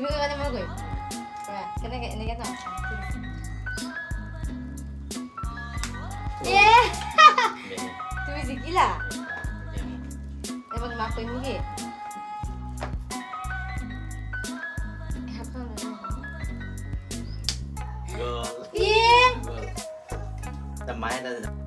তুমি মানে মনে কই কেনেকে এনেকে ন এ তুমি জিকিলা এবার মাক কই নেকি Gol. ইয়ে Gol. Tamayan na.